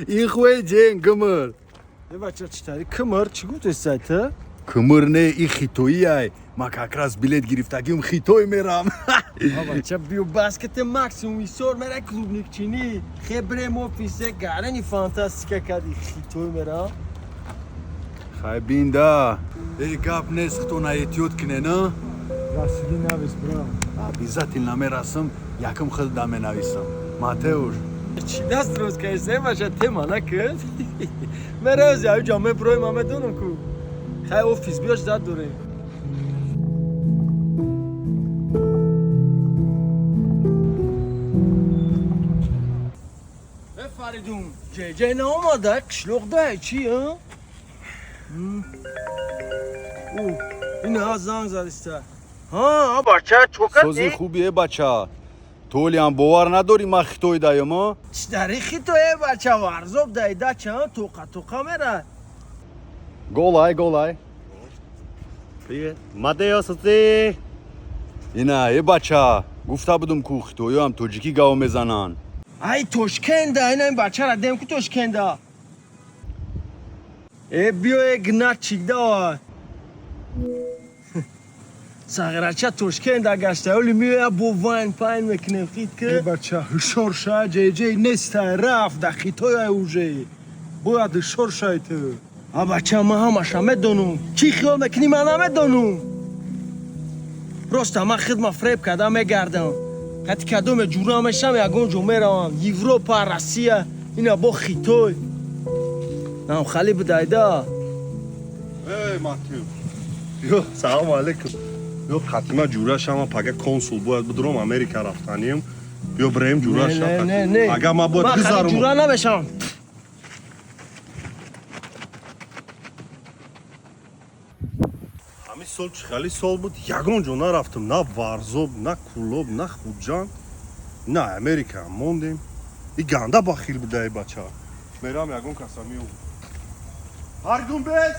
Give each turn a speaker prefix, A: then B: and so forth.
A: این خوی جنگ کمر
B: بچه چطوری کمر چی گفت سایت
A: کمر نه این خیتویی ای ما کاکراس بیلیت گرفتگیم خیتوی میرم
B: بچه بیو باسکت ماکسیموم ایسور میره کلوب نیکچینی خبره موفیسه گارنی فانتاستیکه کدی خیتوی میرم
A: خای بینده ای گپ نیست تو نایتیوت کنه نه
B: راستی نویس برام
A: обязательно میرسم یکم خود دامه نویسم ماتئوش
B: چی دست روز کشته باشه تیما نکرد مراز یا جامعه پروی مامه دونم کو خیلی اوفیس بیاش زد دوره فریدون جه نه اومده قشلوق ده چی ها؟ او این ها زنگ زدسته ها بچه چوکت
A: سوزی خوبیه بچه تولی هم باور نداری ما خیتوی دایم ها
B: چی داری خیتوی بچه ورزاب دایده چه ها توقع میره
A: گولای
C: Привет. Матео, соци.
A: اینا ای بچه گفته بودم کو خیتوی هم توجیکی گاو میزنن
B: ای توشکنده این بچه را دیم که توشکنده ای بیو اگنات چیک ده ساغرچه توشکنده گشته اولی میوه بو وین پاین میکنه خید که بچه شورشه جی نسته رفت ده خیتوی اوژه باید شورشه تو بچه ما همش همه دونم چی خیال میکنی من همه دونم راست من خدمه فریب کده میگردم حتی کدوم جورا میشم یکون جو میروم یوروپا روسیه اینا با خیتوی نام خالی بدایده
C: Ey, Mateo. Yo, salam aleikum. Yo, xatima jurasham paga konsul boyad budrom Amerika raftanim. Yo, brem jurasham.
B: نه
C: Aga ma boyad
B: من خالی
C: bizarum.
B: جورا نمیشم
C: Hami sol chkhali sol bud yagon jo naraftim na varzob na kulob na khudjan na Amerika mondim. I ganda bakhil biday bacha. Meram yagon kasami u. Har gün bez